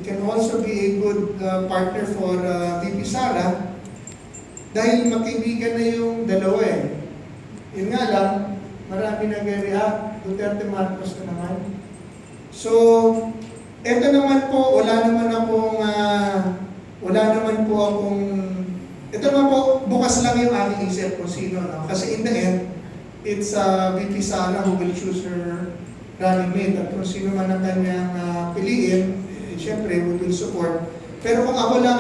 can also be a good partner for VP Sara dahil magkaibigan na yung dalawa eh. Yun nga lang, marami nag-react, Duterte Marcos na naman. So, eto naman po, wala naman ito naman po, bukas lang yung aking isip kung sino, no? Kasi in the end, it's VP Sara who will choose her running mate. At kung sino man ang kanyang piliin, syempre, we will support. Pero kung ako lang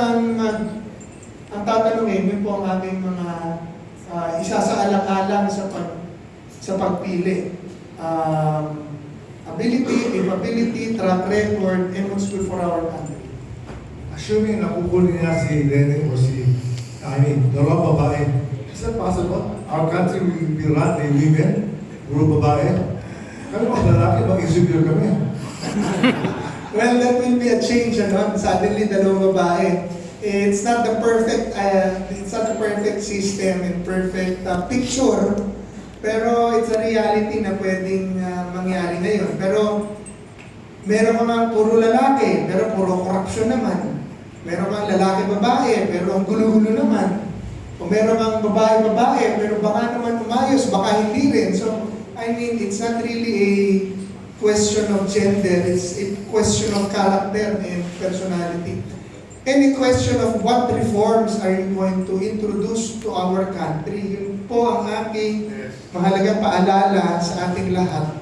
ang tatanungin, yun po ang ating mga isasaalang-alang sa pagpili. Ability, capability, track record, and what's good for our country. Assuming nakukunin niya si Lenny o dalawang babae, is that possible? Our country will be run by women, puro babae. Kami mga lalaki, mag-insecure kami. Well, that will be a change, ano? Suddenly, dalawang babae. It's not the perfect system and perfect picture, pero it's a reality na pwedeng mangyari ngayon. Pero meron mga puro lalaki, pero puro korupsyon naman. Meron kang lalaki-babae, pero ang gulo-gulo naman. O meron kang babae-babae, pero baka naman umayos, baka hindi rin. So, it's not really a question of gender, it's a question of character and personality. And a question of what reforms are you going to introduce to our country. Yun po ang aking mahalagang paalala sa ating lahat.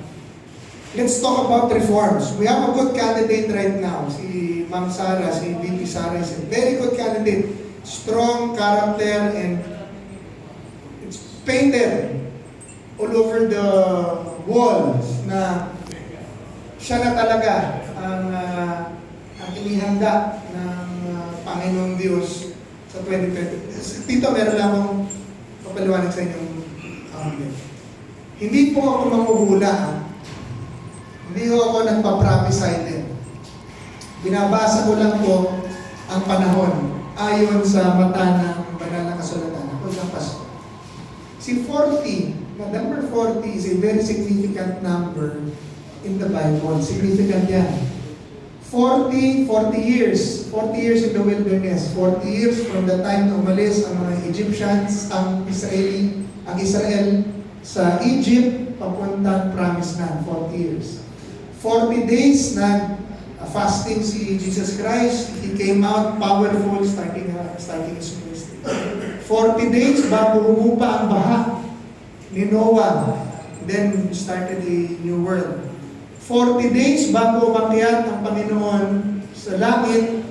Let's talk about reforms. We have a good candidate right now. Si Ma'am Sara, si VP Sara is a very good candidate. Strong character and it's painted all over the walls na siya na talaga ang inihanda ng Panginoong Diyos sa 2020. Tito, meron lang akong papaliwanag sa inyong hindi po ako manghuhula. Hindi ko ako nagpa-prophesy silent. Binabasa ko lang po ang panahon ayon sa mata ng banal na kasulatan. Ako isang pastor. Si 40, number 40 is a very significant number in the Bible. Significant yan. 40 years. 40 years in the wilderness. 40 years from the time na umalis ang mga Egyptians, ang Israel sa Egypt, papuntang Promised Land. 40 years. 40 days na fasting si Jesus Christ. He came out powerful starting his ministry. 40 days bago humupa ang baha ni Noah. Then started a new world. 40 days bago umakyat ang Panginoon sa langit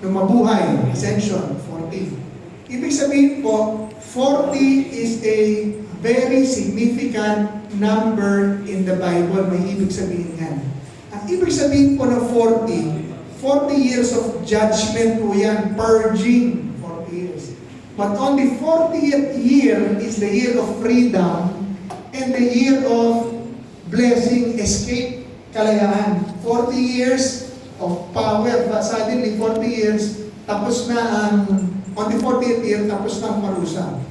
na mabuhay. Ascension, 40. Ibig sabihin po, 40 is a very significant number in the Bible. May ibig sabihin yan. Ang ibig sabihin po ng 40 years of judgment po yan, purging, 40 years. But on the 40th year is the year of freedom and the year of blessing, escape, kalayaan. 40 years of power, but suddenly 40 years, tapos na on the 40th year, tapos na ang parusa.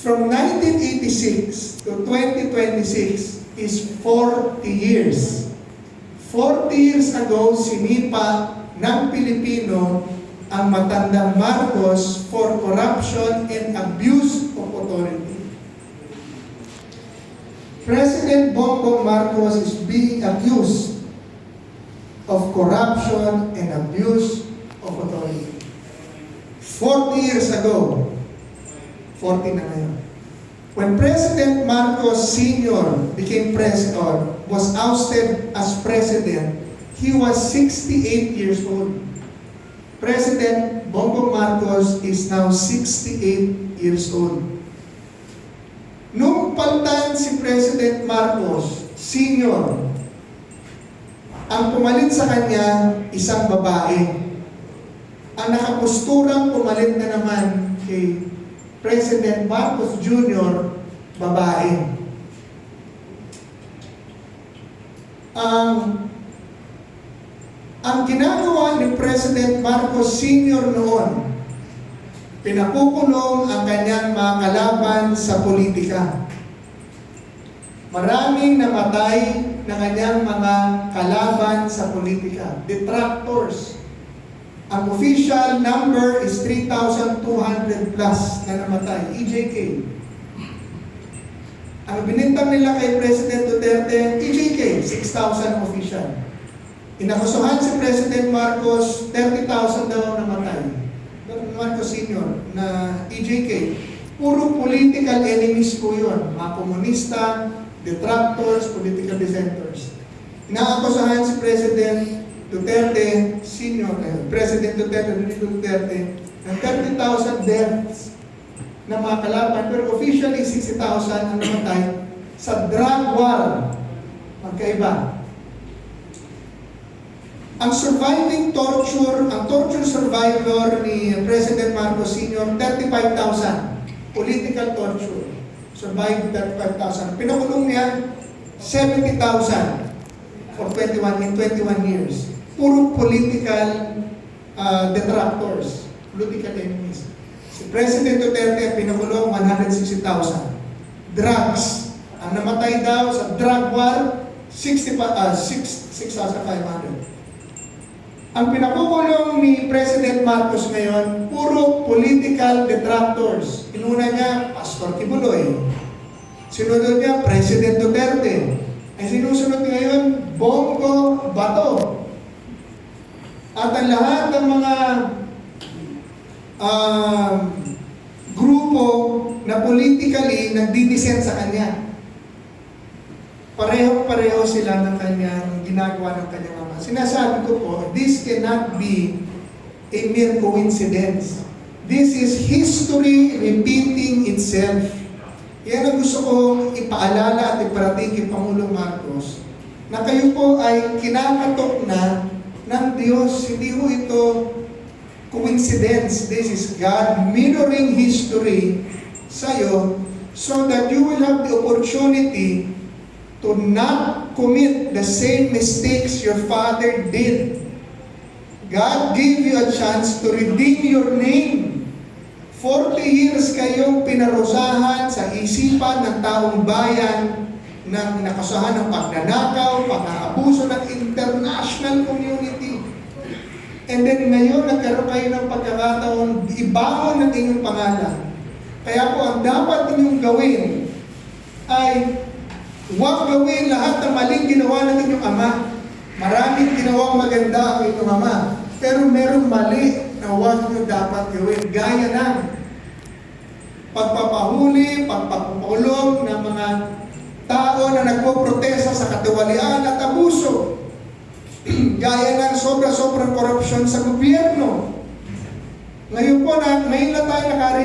From 1986 to 2026 is 40 years. 40 years ago, sinipa ng Pilipino ang matandang Marcos for corruption and abuse of authority. President Bongbong Marcos is being accused of corruption and abuse of authority. 40 years ago, 40 na ngayon. When President Marcos Sr. became president, was ousted as president, he was 68 years old. President Bongbong Marcos is now 68 years old. Nung palitan si President Marcos Sr., ang pumalit sa kanya, isang babae. Ang nakapusturang pumalit na naman kay President Marcos Jr., babae. Ang ginagawa ni President Marcos Sr. noon, pinakukulong ang kanyang mga kalaban sa politika. Maraming namatay ng kanyang mga kalaban sa politika, detractors. Ang official number is 3,200 plus na namatay, EJK. Ang binintang nila kay President Duterte, EJK, 6,000 official. Inakusuhan si President Marcos, 30,000 daw ang namatay. Marcos Sr. na EJK. Puro political enemies po yun. Mga komunista, detractors, political dissenters. Inaakusahan si President Duterte Sr. President Duterte ng 30,000 deaths na mga kalaban, pero officially 60,000 ang namatay sa drug war. Magkaiba. Ang surviving torture, ang torture survivor ni President Marcos Sr., 35,000. Political torture. Survived 35,000. Pinakulong niya 70,000 for 21 years. Puro political detractors, political enemies. Si President Duterte pinakulong 160,000. Drugs. Ang namatay daw sa drug war, 6,500. Ang pinakukulong ni President Marcos ngayon, puro political detractors. Inuna niya, Pastor Kibuloy. Sinunod niya, President Duterte. Ay sinusunod ngayon, Bongo Bato. At ang lahat ng mga grupo na politically nagdidisent sa kanya. Pareho-pareho sila ng kanyang ginagawa ng kanyang ama. Sinasabi ko po, this cannot be a mere coincidence. This is history repeating itself. Yan ang gusto kong ipaalala at iparating kay Pangulong Marcos, na kayo po ay kinakatok na ng Diyos. Hindi ho ito coincidence. This is God mirroring history sa'yo so that you will have the opportunity to not commit the same mistakes your father did. God gave you a chance to redeem your name. 40 years kayong pinarusahan sa isipan ng taong bayan na nakasahan ng pagnanakaw, pag-aabuso ng international community. And then ngayon, nagkaroon kayo ng pagkakataon, ibangon ng inyong pangalan. Kaya po, ang dapat ninyong gawin ay huwag gawin lahat ng maling ginawa ng inyong ama. Maraming ginawang maganda ang inyong ama. Pero merong mali na huwag nyo dapat gawin. Gaya ng pagpapahuli, pagpapakulong ng mga tao na nagpoprotesta sa katiwalian at abuso. Gaya ng sobra-sobrang korupsyon sa gobyerno. Ngayon po, ngayon na tayo nakarinig